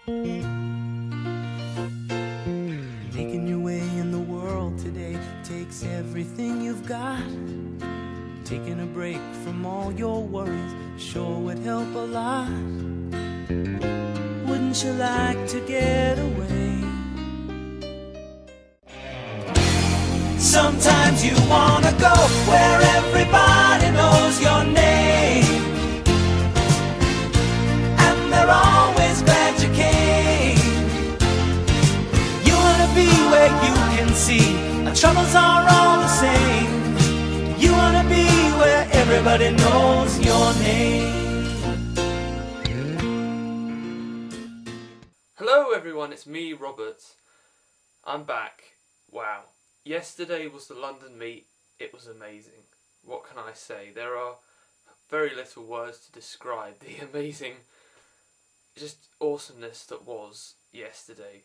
Making your way in the world today takes everything you've got. Taking a break from all your worries sure would help a lot. Wouldn't you like to get away? Sometimes you wanna go where everybody knows your name, and they're always glad you came. You wanna be where you can see our troubles are all the same. You wanna be where everybody knows your name. Hello everyone, it's me, Robert. I'm back. Wow. Yesterday was the London meet. It was amazing. What can I say? There are very little words to describe the amazing, just awesomeness that was yesterday.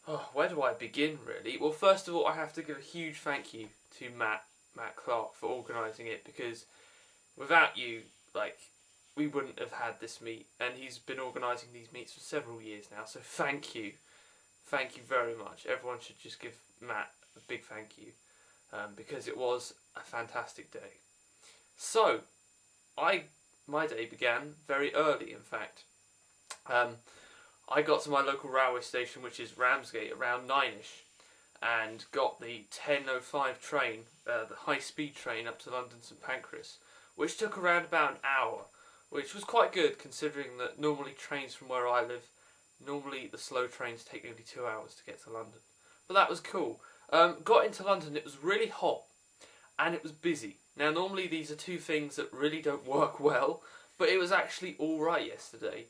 Oh, where do I begin really? Well, first of all, I have to give a huge thank you to Matt Clark for organising it, because without you, we wouldn't have had this meet, and he's been organising these meets for several years now, so thank you very much. Everyone should just give Matt a big thank you, because it was a fantastic day. So, my day began very early, in fact. I got to my local railway station, which is Ramsgate, around 9ish, and got the 10:05 train, the high-speed train up to London St Pancras, which took around about an hour, which was quite good considering that normally trains from where I live, normally the slow trains take nearly 2 hours to get to London. But that was cool. Got into London, it was really hot, and it was busy. Now normally these are two things that really don't work well, but it was actually alright yesterday.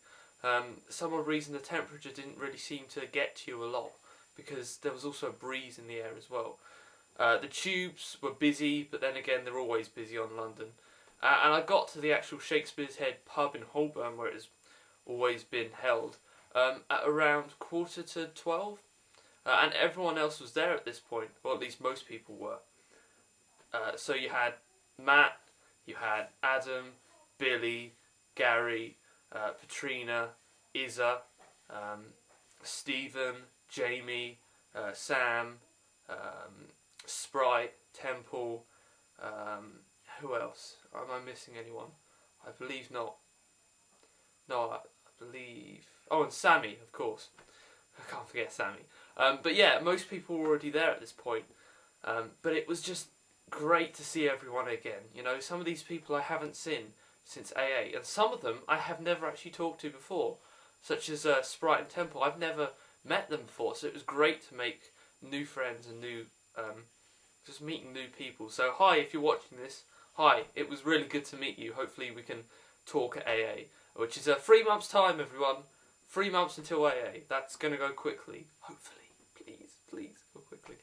Some odd reason the temperature didn't really seem to get to you a lot, because there was also a breeze in the air as well. The tubes were busy, but then again they're always busy on London. And I got to the actual Shakespeare's Head pub in Holborn, where it has always been held, at around 11:45. And everyone else was there at this point, or at least most people were. So you had Matt, you had Adam, Billy, Gary, Patrina, Izza, Stephen, Jamie, Sam, Sprite, Temple, who else? Am I missing anyone? I believe not. No, I believe... Oh, and Sammy, of course. I can't forget Sammy. But yeah, most people were already there at this point. But it was just great to see everyone again. You know, some of these people I haven't seen since AA, and some of them I have never actually talked to before, such as Sprite and Temple. I've never met them before, so it was great to make new friends and just meeting new people. So hi, if you're watching this, hi, it was really good to meet you. Hopefully we can talk at AA, which is 3 months' time, everyone. 3 months until AA. That's going to go quickly. Hopefully. Please go quickly.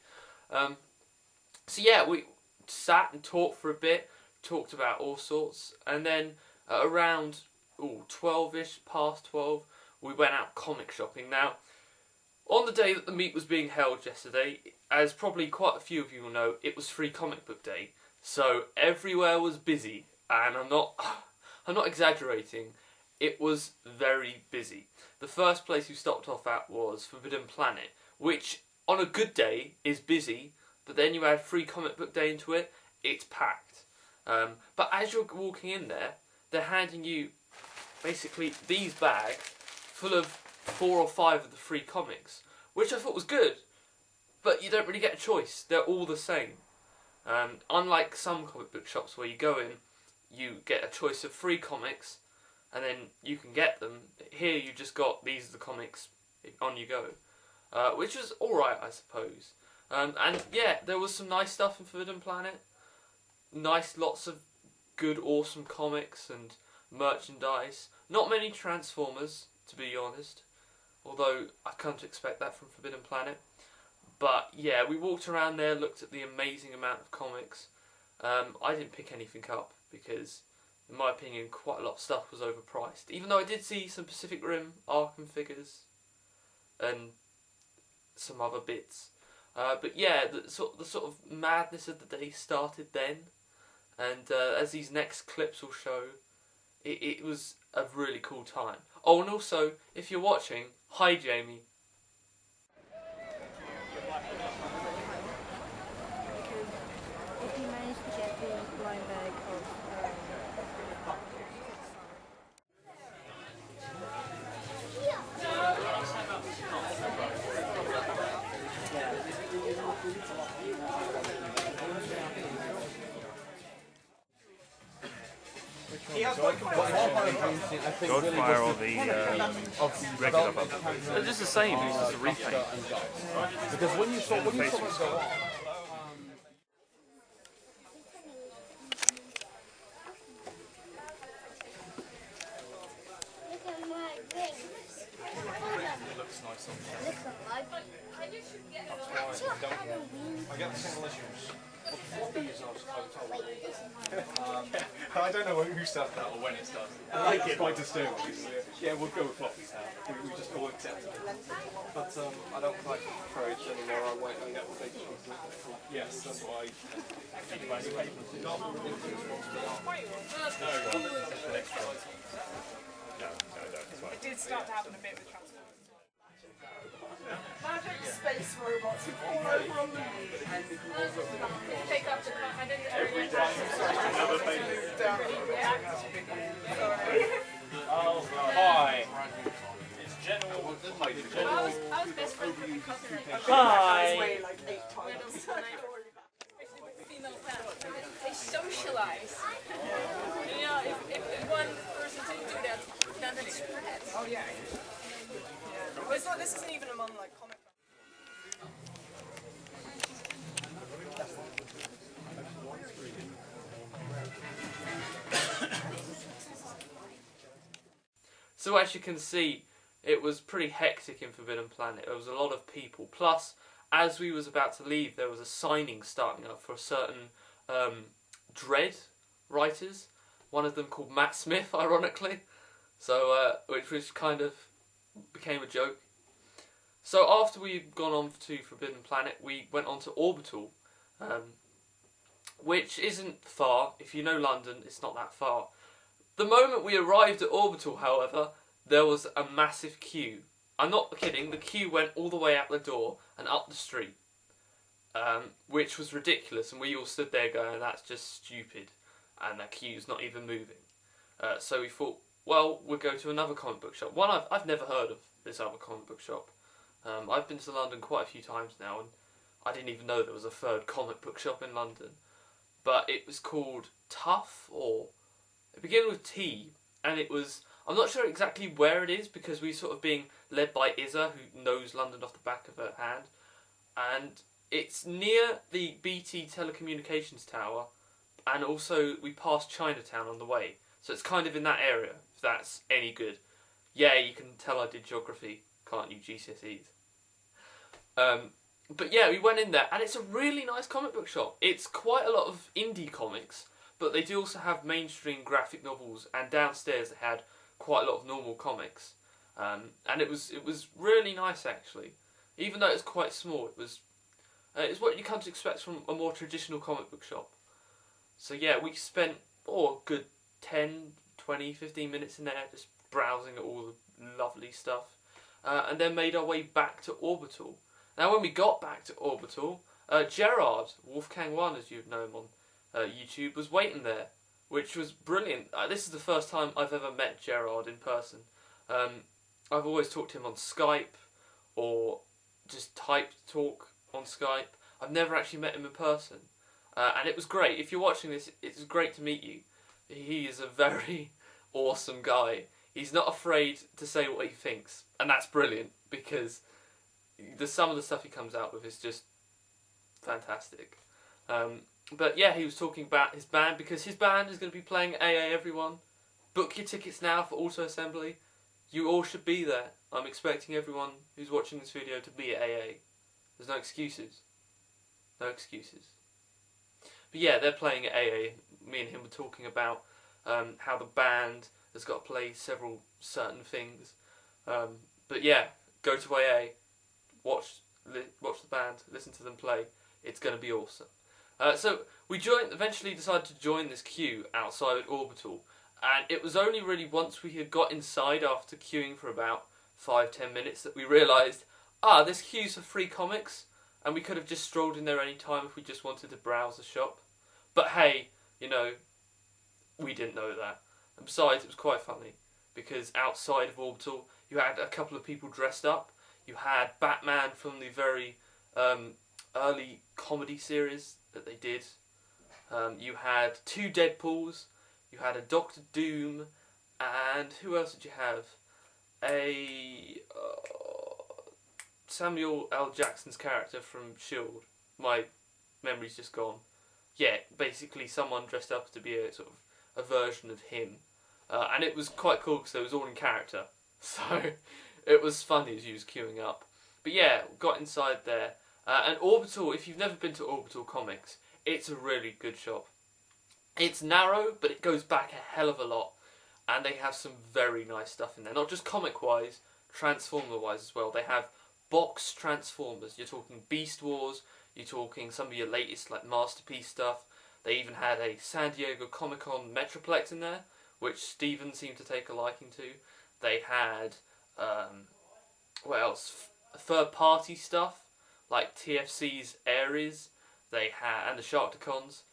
So yeah, we sat and talked for a bit, talked about all sorts, and then around 12ish, past 12, we went out comic shopping. Now, on the day that the meet was being held yesterday, as probably quite a few of you will know, it was Free Comic Book Day, so everywhere was busy, and I'm not exaggerating. It was very busy. The first place we stopped off at was Forbidden Planet, which on a good day is busy, but then you add Free Comic Book Day into it, it's packed. But as you're walking in there, they're handing you basically these bags full of 4 or 5 of the free comics, which I thought was good, but you don't really get a choice. They're all the same. Unlike some comic book shops where you go in, you get a choice of free comics, and then you can get them. Here you just got, these are the comics, on you go. Which was alright, I suppose. And yeah, there was some nice stuff in Forbidden Planet. Lots of good, awesome comics and merchandise. Not many Transformers, to be honest. Although, I've come to expect that from Forbidden Planet. But yeah, we walked around there, looked at the amazing amount of comics. I didn't pick anything up because, in my opinion, quite a lot of stuff was overpriced. Even though I did see some Pacific Rim Arkham figures and some other bits. But yeah, the sort of madness of the day started then. And as these next clips will show, it was a really cool time. Oh, and also, if you're watching, hi Jamie. If you manage to get the blind bag of Ghostfire or the regular bubble? They're just the same, it's just a repaint. Because when you saw it go on, look at my rings. it looks nice on there. Look at my That's your Halloween. I get the single issues. Well, floppies I was told. I don't know who started that or when it started. I like it. Quite disturbing. Yeah, we'll go with floppies now. We just all accept it. But I don't like trades anymore. I wait and get the big ones. Yes, that's why It did start to happen a bit with Transformers. Magic space robots all over on the take up the I didn't every time. Oh, hi. It's General. I was best friends with my cousin. Hi. Way like 8 times. Female pets. They socialize. You know, if one person didn't do that, then it spreads. Oh yeah. Well, it's not, this isn't even among like comic. So as you can see, it was pretty hectic in Forbidden Planet. There was a lot of people. Plus, as we was about to leave, there was a signing starting up for a certain Dread writers. One of them called Matt Smith, ironically. So, which was kind of became a joke. So after we'd gone on to Forbidden Planet, we went on to Orbital, which isn't far. If you know London, it's not that far. The moment we arrived at Orbital, however, there was a massive queue. I'm not kidding, the queue went all the way out the door and up the street, which was ridiculous, and we all stood there going, that's just stupid, and that queue's not even moving. So we thought, well, we'll go to another comic book shop. One, I've never heard of this other comic book shop. I've been to London quite a few times now, and I didn't even know there was a third comic book shop in London. But it was called Tough, or it began with T, and it was, I'm not sure exactly where it is, because we sort of being led by Izza, who knows London off the back of her hand, and it's near the BT telecommunications tower, and also we passed Chinatown on the way, so it's kind of in that area, if that's any good. Yeah, you can tell I did geography, can't you, GCSEs? But yeah, we went in there, and it's a really nice comic book shop. It's quite a lot of indie comics, but they do also have mainstream graphic novels, and downstairs they had quite a lot of normal comics. And it was really nice, actually. Even though it's quite small, it's what you come to expect from a more traditional comic book shop. So yeah, we spent a good 10, 20, 15 minutes in there just browsing at all the lovely stuff, and then made our way back to Orbital. Now when we got back to Orbital, Gerard, Wolfgang1 as you'd know him on YouTube, was waiting there, which was brilliant. This is the first time I've ever met Gerard in person. I've always talked to him on Skype, or just typed talk on Skype. I've never actually met him in person. And it was great. If you're watching this, it's great to meet you. He is a very awesome guy. He's not afraid to say what he thinks, and that's brilliant, because some of the stuff he comes out with is just fantastic. But yeah, he was talking about his band, because his band is going to be playing AA, everyone. Book your tickets now for Auto Assembly. You all should be there. I'm expecting everyone who's watching this video to be at AA. There's no excuses. No excuses. But yeah, they're playing at AA. Me and him were talking about how the band has got to play several certain things. But yeah, go to AA, watch the band, listen to them play. It's going to be awesome. So we eventually decided to join this queue outside Orbital, And it was only really once we had got inside after queuing for about 5-10 minutes that we realised, this queue's for free comics, and we could have just strolled in there any time if we just wanted to browse the shop. But hey, you know, we didn't know that. And besides, it was quite funny, because outside of Orbital, you had a couple of people dressed up. You had Batman from the very early comedy series that they did. You had 2 Deadpools. You had a Doctor Doom, and who else did you have? A Samuel L. Jackson's character from S.H.I.E.L.D. My memory's just gone. Yeah, basically someone dressed up to be a sort of a version of him. And it was quite cool because it was all in character. So it was funny as you was queuing up. But yeah, got inside there. And Orbital, if you've never been to Orbital Comics, it's a really good shop. It's narrow, but it goes back a hell of a lot. And they have some very nice stuff in there. Not just comic-wise, Transformer-wise as well. They have box Transformers. You're talking Beast Wars. You're talking some of your latest like Masterpiece stuff. They even had a San Diego Comic-Con Metroplex in there, which Steven seemed to take a liking to. They had, what else? Third-party stuff, like TFC's Ares. They had, and the Sharkticons.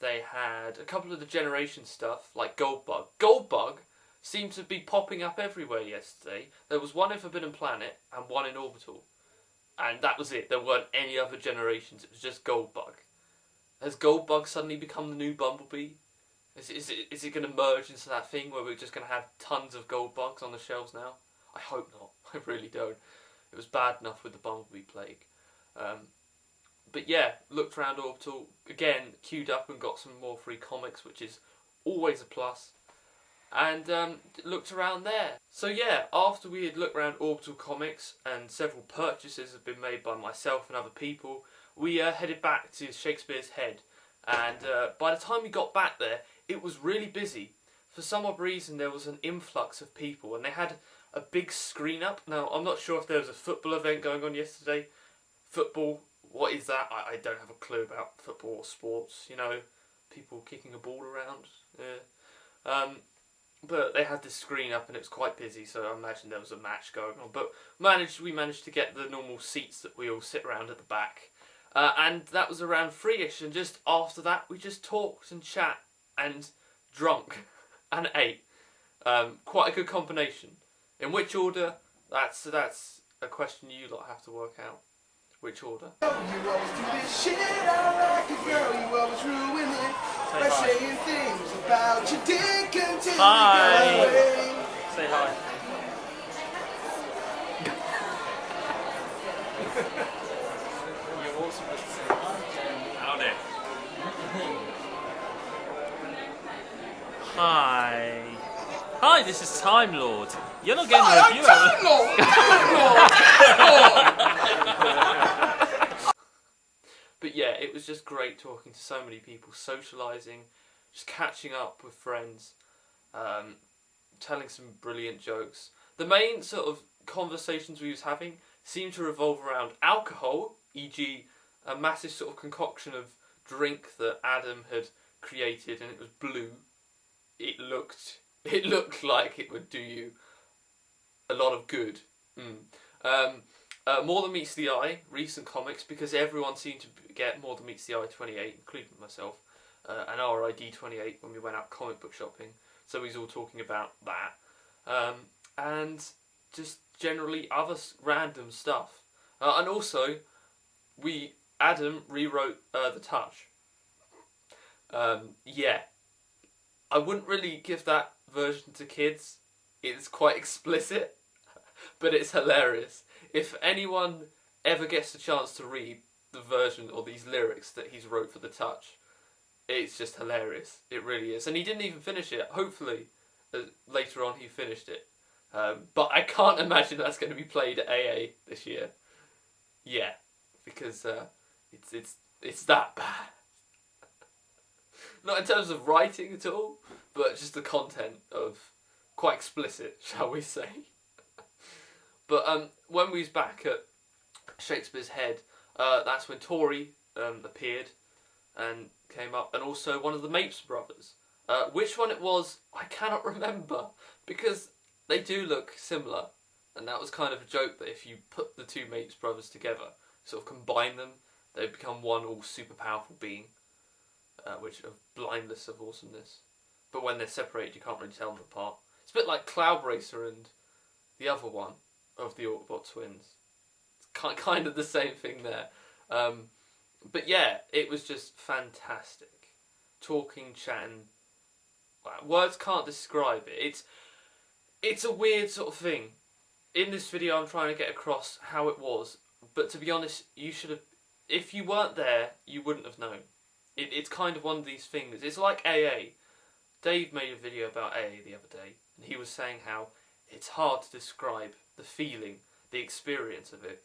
They had a couple of the Generation stuff, like Goldbug. Goldbug seemed to be popping up everywhere yesterday. There was one in Forbidden Planet and one in Orbital. And that was it. There weren't any other generations. It was just Goldbug. Has Goldbug suddenly become the new Bumblebee? Is it going to merge into that thing where we're just going to have tons of Goldbugs on the shelves now? I hope not. I really don't. It was bad enough with the Bumblebee plague. But yeah, looked around Orbital, again, queued up and got some more free comics, which is always a plus. And looked around there. So yeah, after we had looked around Orbital Comics and several purchases had been made by myself and other people, we headed back to Shakespeare's Head. And by the time we got back there, it was really busy. For some odd reason, there was an influx of people, and they had a big screen up. Now, I'm not sure if there was a football event going on yesterday. Football, what is that? I don't have a clue about football or sports, you know, people kicking a ball around. Yeah. But they had this screen up and it was quite busy, so I imagine there was a match going on. But we managed to get the normal seats that we all sit around at the back. And that was around 3ish, and just after that we just talked and chat and drunk and ate. Quite a good combination. In which order? That's a question you lot have to work out. Which order? You always do this shit, I like it, girl. You always ruin it by saying things about your dick until Hi. you go away. Say hi. You're also supposed to say hi. Howdy. Hi. Hi, this is Time Lord. You're not getting a review. Time Lord! But yeah, it was just great talking to so many people, socialising, just catching up with friends, telling some brilliant jokes. The main sort of conversations we was having seemed to revolve around alcohol, e.g. a massive sort of concoction of drink that Adam had created, and it was blue. It looked like it would do you a lot of good. More Than Meets the Eye, recent comics, because everyone seemed to get More Than Meets the Eye 28, including myself, and RID 28 when we went out comic book shopping. So we was all talking about that. And just generally other random stuff. And also, Adam rewrote The Touch. Yeah. I wouldn't really give that version to kids. It's quite explicit, but it's hilarious. If anyone ever gets the chance to read the version or these lyrics that he's wrote for The Touch, it's just hilarious. It really is. And he didn't even finish it. Hopefully, later on he finished it. But I can't imagine that's going to be played at AA this year. Yeah, because it's that bad. Not in terms of writing at all, but just the content of quite explicit, shall we say. But when we was back at Shakespeare's Head, that's when Tori appeared and came up, and also one of the Mapes brothers. Which one it was, I cannot remember, because they do look similar, and that was kind of a joke that if you put the two Mates brothers together, sort of combine them, they become one all super powerful being, which are blindless of awesomeness. But when they're separated, you can't really tell them apart. It's a bit like Cloud Racer and the other one of the Autobot twins. It's kind of the same thing there. But yeah, it was just fantastic. Talking, chatting. Words can't describe it. It's a weird sort of thing. In this video I'm trying to get across how it was, but to be honest, you should have, if you weren't there, you wouldn't have known. It's kind of one of these things. It's like AA. Dave made a video about AA the other day, and he was saying how it's hard to describe the feeling, the experience of it,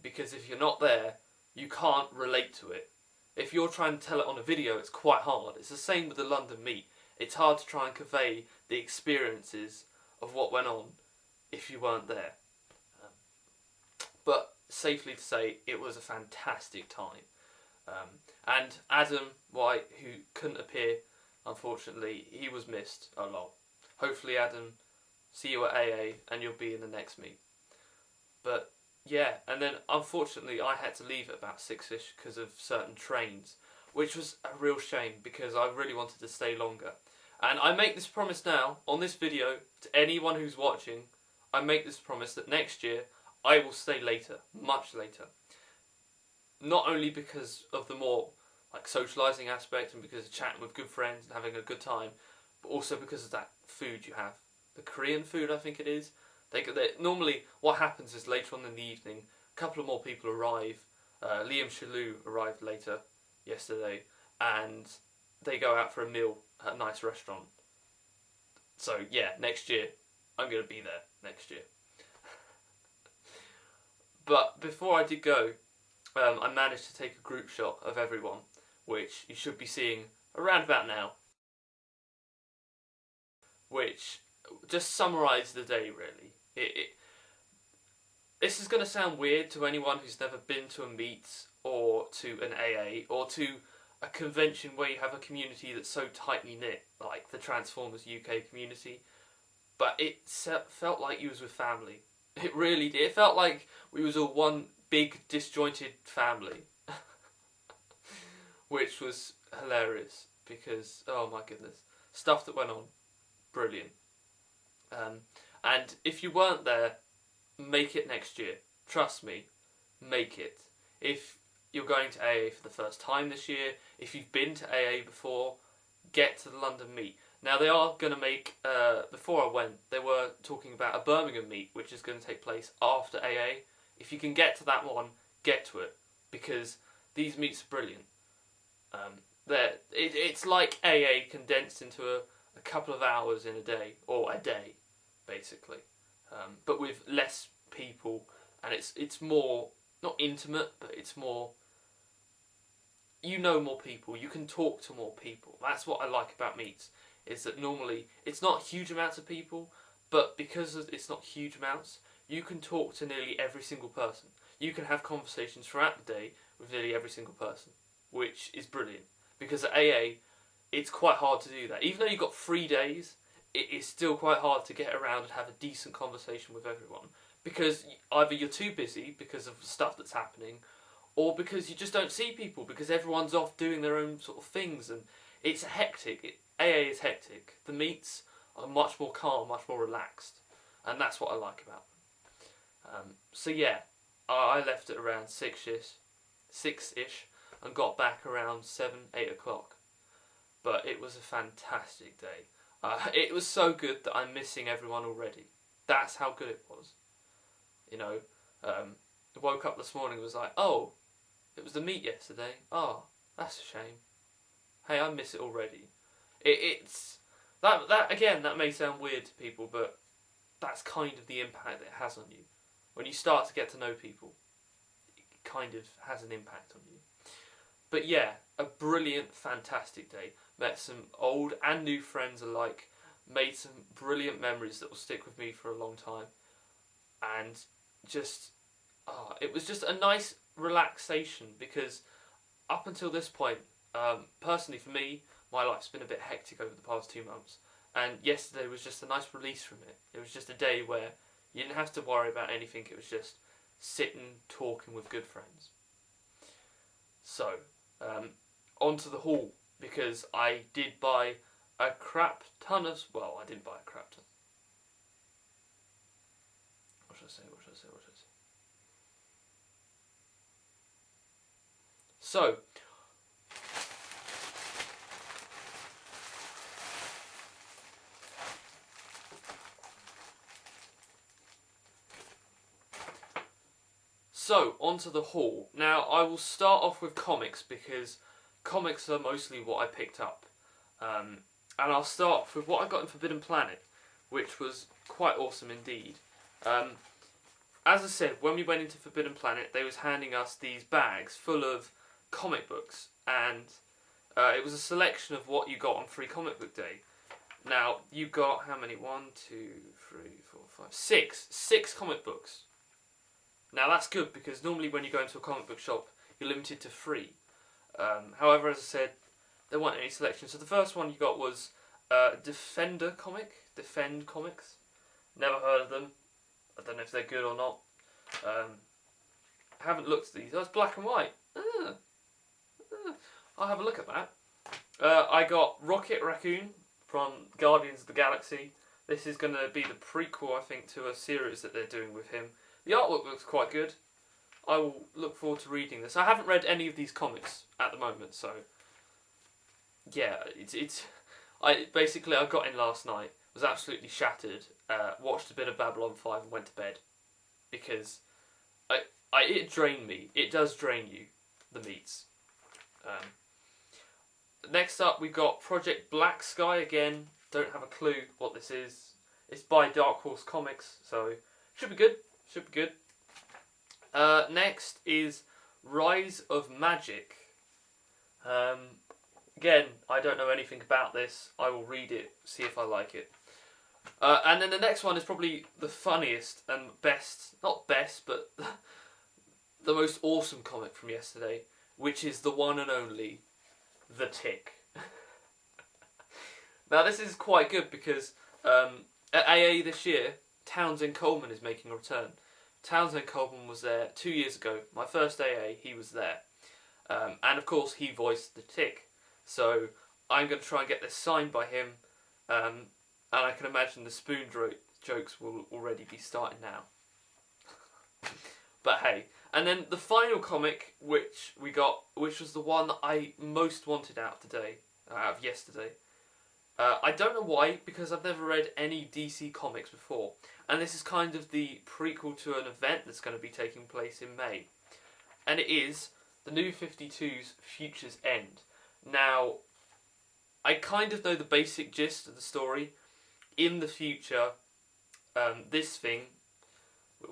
because if you're not there, you can't relate to it. If you're trying to tell it on a video, it's quite hard. It's the same with the London meet. It's hard to try and convey the experiences of what went on if you weren't there. But safely to say, it was a fantastic time. And Adam White, who couldn't appear, unfortunately, he was missed a lot. Hopefully, Adam, see you at AA and you'll be in the next meet. But yeah, and then unfortunately I had to leave at about 6ish because of certain trains, which was a real shame because I really wanted to stay longer. And I make this promise now, on this video, to anyone who's watching, I make this promise that next year I will stay later, much later. Not only because of the more socialising aspect and because of chatting with good friends and having a good time, but also because of that food you have. The Korean food, I think it is. Normally what happens is later on in the evening, a couple of more people arrive. Liam Shalou arrived later yesterday, and they go out for a meal at a nice restaurant. So yeah, next year, I'm going to be there next year. But before I did go, I managed to take a group shot of everyone, which you should be seeing around about now. Which just summarised the day, really. This is going to sound weird to anyone who's never been to a meet or to an AA or to a convention where you have a community that's so tightly knit, like the Transformers UK community. But it felt like you was with family. It really did. It felt like we was all one big disjointed family. Which was hilarious because, oh my goodness, stuff that went on, brilliant. And if you weren't there, make it next year. Trust me, make it. If you're going to AA for the first time this year, if you've been to AA before, get to the London meet. Now they are going to make, before I went, they were talking about a Birmingham meet, which is going to take place after AA. If you can get to that one, get to it, because these meets are brilliant. It's like AA condensed into a couple of hours in a day, or a day, basically, but with less people, and it's more, not intimate, but it's more, you know more people, you can talk to more people. That's what I like about meets, is that normally it's not huge amounts of people, but because it's not huge amounts, you can talk to nearly every single person. You can have conversations throughout the day with nearly every single person, which is brilliant. Because at AA, it's quite hard to do that. Even though you've got 3 days, it is still quite hard to get around and have a decent conversation with everyone. Because either you're too busy because of stuff that's happening, or because you just don't see people because everyone's off doing their own sort of things, and it's hectic. AA is hectic. The meets are much more calm, much more relaxed, and that's what I like about them. So yeah, I left at around 6ish, and got back around 7, 8 o'clock. But it was a fantastic day. It was so good that I'm missing everyone already. That's how good it was. You know, I woke up this morning and was like, oh, it was the meet yesterday. Oh, that's a shame. Hey, I miss it already. It's that again, that may sound weird to people, but that's kind of the impact that it has on you. When you start to get to know people, it kind of has an impact on you. But yeah, a brilliant, fantastic day. Met some old and new friends alike. Made some brilliant memories that will stick with me for a long time. And just, it was just a nice relaxation, because up until this point, personally for me, my life's been a bit hectic over the past 2 months, and yesterday was just a nice release from it. It was just a day where you didn't have to worry about anything. It was just sitting, talking with good friends. So, on to the haul, because I did buy a crap ton of... Well, I didn't buy a crap ton. What should I say? So, onto the haul. Now, I will start off with comics, because comics are mostly what I picked up. And I'll start with what I got in Forbidden Planet, which was quite awesome indeed. As I said, when we went into Forbidden Planet, they was handing us these bags full of comic books, and it was a selection of what you got on Free Comic Book Day. Now, you got, how many? 1, 2, 3, 4, 5, 6. 6 comic books. Now, that's good, because normally when you go into a comic book shop, you're limited to 3. However, as I said, there weren't any selections. So the first one you got was Defend Comics. Never heard of them. I don't know if they're good or not. Haven't looked at these. That's black and white. I'll have a look at that. I got Rocket Raccoon from Guardians of the Galaxy. This is going to be the prequel, I think, to a series that they're doing with him. The artwork looks quite good. I will look forward to reading this. I haven't read any of these comics at the moment, so yeah, I got in last night, was absolutely shattered, watched a bit of Babylon 5 and went to bed, because it drained me. It does drain you, the meats. Next up, we got Project Black Sky again. Don't have a clue what this is. It's by Dark Horse Comics, so should be good. Next is Rise of Magic. Again, I don't know anything about this. I will read it, see if I like it. And then the next one is probably the funniest and best, not best, but the most awesome comic from yesterday, which is the one and only The Tick. Now, this is quite good because at AA this year, Townsend Coleman is making a return. Townsend Coleman was there 2 years ago. My first AA, he was there. And of course, he voiced The Tick. So I'm going to try and get this signed by him. And I can imagine the spoon jokes will already be starting now. But hey. And then the final comic which we got, which was the one that I most wanted out of yesterday. I don't know why, because I've never read any DC comics before. And this is kind of the prequel to an event that's going to be taking place in May. And it is the New 52's Future's End. Now, I kind of know the basic gist of the story. In the future, this thing,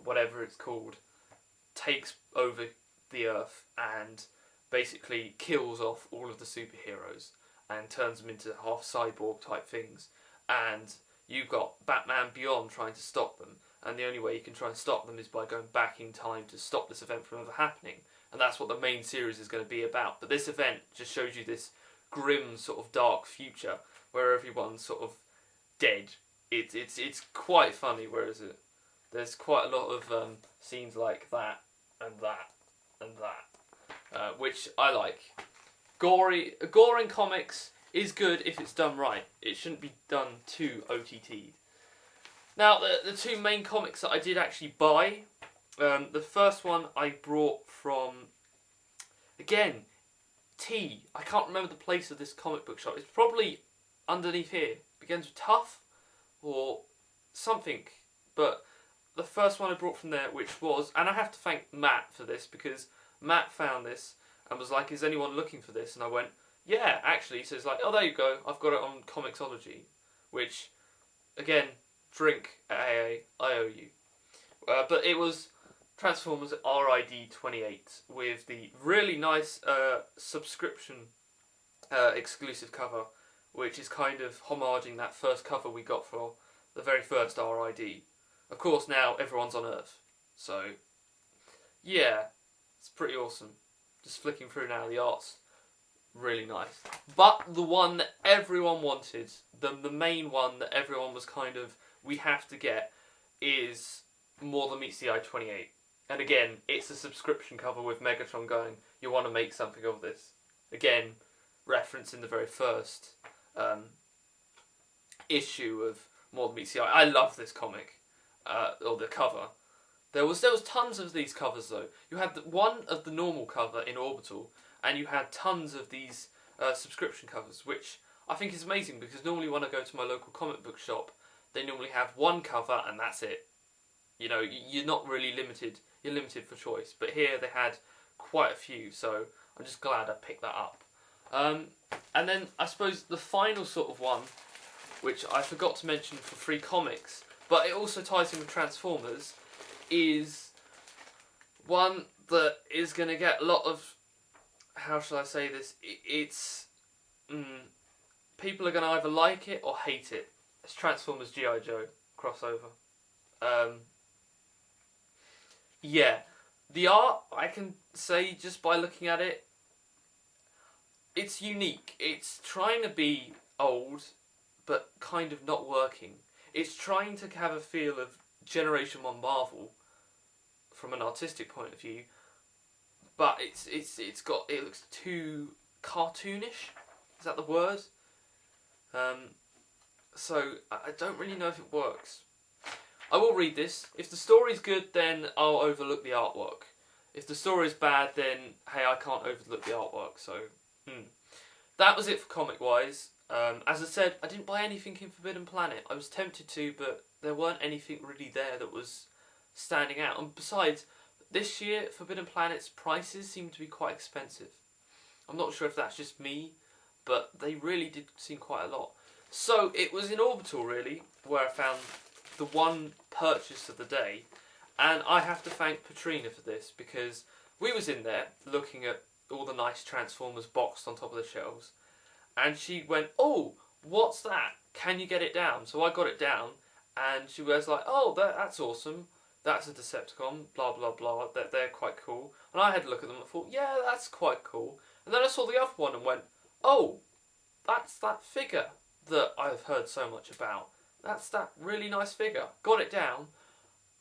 whatever it's called, takes over the Earth and basically kills off all of the superheroes and turns them into half cyborg type things. And you've got Batman Beyond trying to stop them, and the only way you can try and stop them is by going back in time to stop this event from ever happening. And that's what the main series is going to be about. But this event just shows you this grim sort of dark future where everyone's sort of dead. It's quite funny, whereas there's quite a lot of scenes like that and that and that, which I like. Gore in comics is good if it's done right. It shouldn't be done too OTT'd. Now, the two main comics that I did actually buy, the first one I brought from, again, T. I can't remember the place of this comic book shop. It's probably underneath here. It begins with Tough or something. But the first one I brought from there, which was, and I have to thank Matt for this, because Matt found this and was like, is anyone looking for this? And I went, yeah, actually. So it's like, oh, there you go. I've got it on Comixology, which, again, drink at AA, I owe you. But it was Transformers RID 28 with the really nice subscription exclusive cover, which is kind of homaging that first cover we got for the very first RID. Of course, now everyone's on Earth, so yeah, it's pretty awesome. Just flicking through now, the art's really nice. But the one that everyone wanted, the main one that everyone was kind of, we have to get, is More Than Meets the Eye 28. And again, it's a subscription cover with Megatron going, you want to make something of this. Again, reference in the very first issue of More Than Meets the Eye. I love this comic, or the cover. There was tons of these covers though. You had one of the normal cover in Orbital, and you had tons of these subscription covers, which I think is amazing because normally when I go to my local comic book shop, they normally have one cover and that's it. You know, you're not really limited. You're limited for choice. But here they had quite a few, so I'm just glad I picked that up. And then I suppose the final sort of one, which I forgot to mention for free comics, but it also ties in with Transformers, is one that is going to get a lot of, how shall I say this, people are going to either like it or hate it. It's Transformers G.I. Joe crossover. Yeah, the art, I can say just by looking at it, it's unique. It's trying to be old, but kind of not working. It's trying to have a feel of Generation 1 Marvel from an artistic point of view, but it looks too cartoonish. Is that the word? So I don't really know if it works. I will read this. If the story's good, then I'll overlook the artwork. If the story's bad, then hey, I can't overlook the artwork. So that was it for comic wise. As I said, I didn't buy anything in Forbidden Planet. I was tempted to, but there weren't anything really there that was standing out. And besides, this year Forbidden Planet's prices seem to be quite expensive. I'm not sure if that's just me, but they really did seem quite a lot. So it was in Orbital really where I found the one purchase of the day, and I have to thank Patrina for this because we was in there looking at all the nice Transformers boxed on top of the shelves, and she went, "Oh, what's that? Can you get it down?" So I got it down, and she was like, "Oh, that's awesome. That's a Decepticon, blah blah blah, they're quite cool." And I had a look at them and thought, yeah, that's quite cool. And then I saw the other one and went, oh, that's that figure that I've heard so much about. That's that really nice figure. Got it down,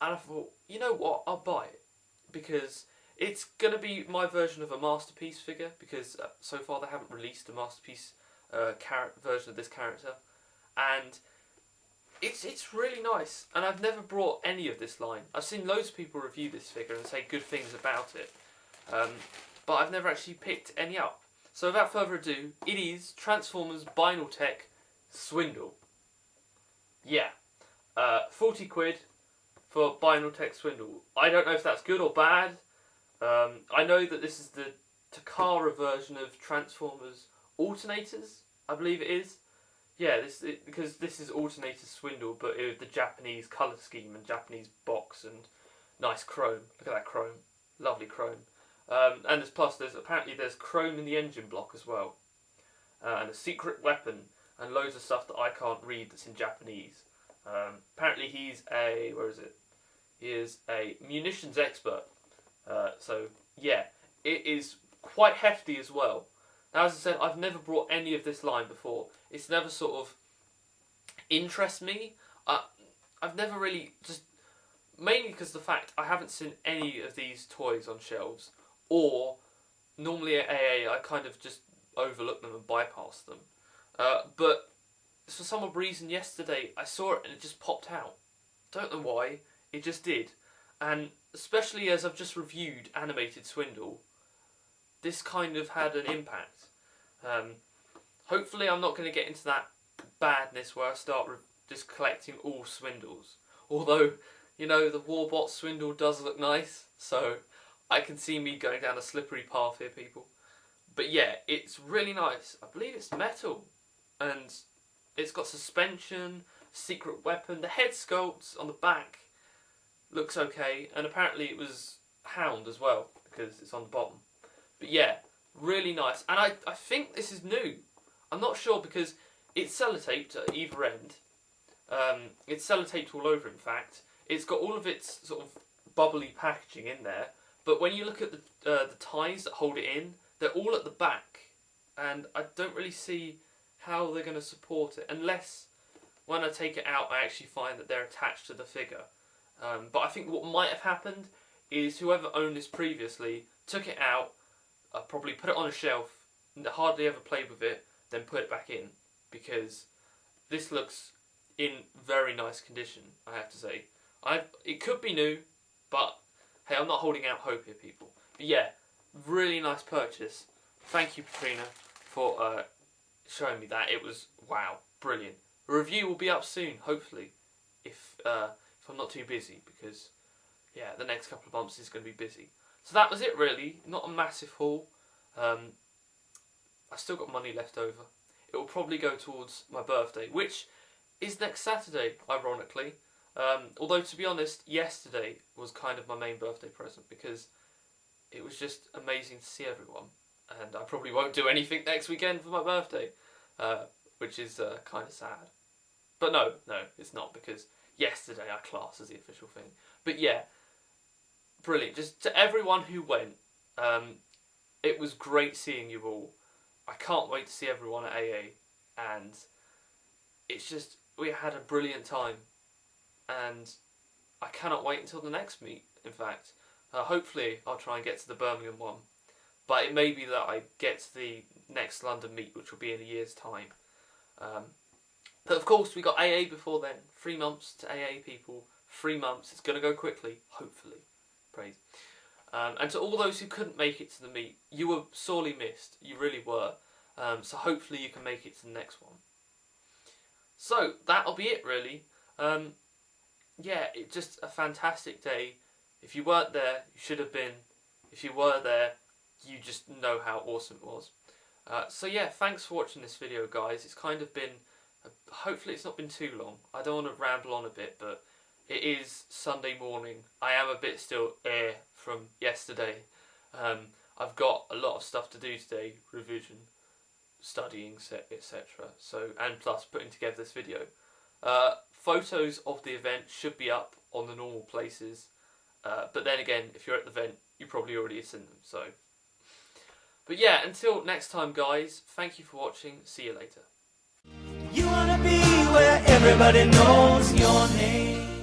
and I thought, you know what, I'll buy it. Because it's going to be my version of a Masterpiece figure, because so far they haven't released a Masterpiece version of this character. And it's really nice, and I've never brought any of this line. I've seen loads of people review this figure and say good things about it, but I've never actually picked any up. So without further ado, it is Transformers Binaltech Swindle. Yeah, 40 quid for Binaltech Swindle. I don't know if that's good or bad. I know that this is the Takara version of Transformers Alternators, I believe it is. Yeah, because this is Alternator Swindle, but with the Japanese colour scheme and Japanese box and nice chrome. Look at that chrome, lovely chrome. And apparently there's chrome in the engine block as well, and a secret weapon and loads of stuff that I can't read that's in Japanese. Apparently he's a He is a munitions expert. So yeah, it is quite hefty as well. Now, as I said, I've never brought any of this line before. It's never sort of interests me. I've never really mainly because the fact I haven't seen any of these toys on shelves, or normally at AA I kind of just overlook them and bypass them. But for some odd reason yesterday I saw it and it just popped out. Don't know why, it just did. And especially as I've just reviewed Animated Swindle, this kind of had an impact. Hopefully I'm not going to get into that badness where I start just collecting all Swindles. Although, you know, the Warbot Swindle does look nice, so I can see me going down a slippery path here, people. But yeah, it's really nice. I believe it's metal, and it's got suspension, secret weapon. The head sculpt on the back looks okay, and apparently it was Hound as well, because it's on the bottom. But yeah, really nice. And I think this is new. I'm not sure because it's sellotaped at either end. It's sellotaped all over, in fact. It's got all of its sort of bubbly packaging in there. But when you look at the ties that hold it in, they're all at the back. and I don't really see how they're going to support it unless when I take it out I actually find that they're attached to the figure. But I think what might have happened is whoever owned this previously took it out, probably put it on a shelf, hardly ever played with it, then put it back in, because this looks in very nice condition, I have to say. It could be new, but hey, I'm not holding out hope here, people. But yeah, really nice purchase. Thank you, Katrina, for showing me that. It was, wow, brilliant. A review will be up soon, hopefully, if I'm not too busy, because yeah, the next couple of months is going to be busy. So that was it, really. Not a massive haul. I still got money left over. It will probably go towards my birthday, which is next Saturday, ironically. Although, to be honest, yesterday was kind of my main birthday present, because it was just amazing to see everyone. And I probably won't do anything next weekend for my birthday, which is kind of sad. But no, it's not, because yesterday I classed as the official thing. But yeah, brilliant. Just to everyone who went, it was great seeing you all. I can't wait to see everyone at AA, and it's just, we had a brilliant time, and I cannot wait until the next meet, in fact. Hopefully I'll try and get to the Birmingham one, but it may be that I get to the next London meet, which will be in a year's time. But of course we got AA before then. 3 months to AA, people. 3 months. It's going to go quickly, hopefully. Praise. And to all those who couldn't make it to the meet, you were sorely missed. You really were. So hopefully you can make it to the next one. So that'll be it, really. Yeah, it's just a fantastic day. If you weren't there, you should have been. If you were there, you just know how awesome it was. So yeah, thanks for watching this video, guys. It's kind of been, hopefully it's not been too long. I don't want to ramble on a bit, but it is Sunday morning. I am a bit still from yesterday. I've got a lot of stuff to do today, revision, studying, etc. So, and plus putting together this video. Photos of the event should be up on the normal places. But then again, if you're at the event, you probably already have seen them. So, but yeah, until next time, guys. Thank you for watching. See you later. You wanna be where everybody knows your name.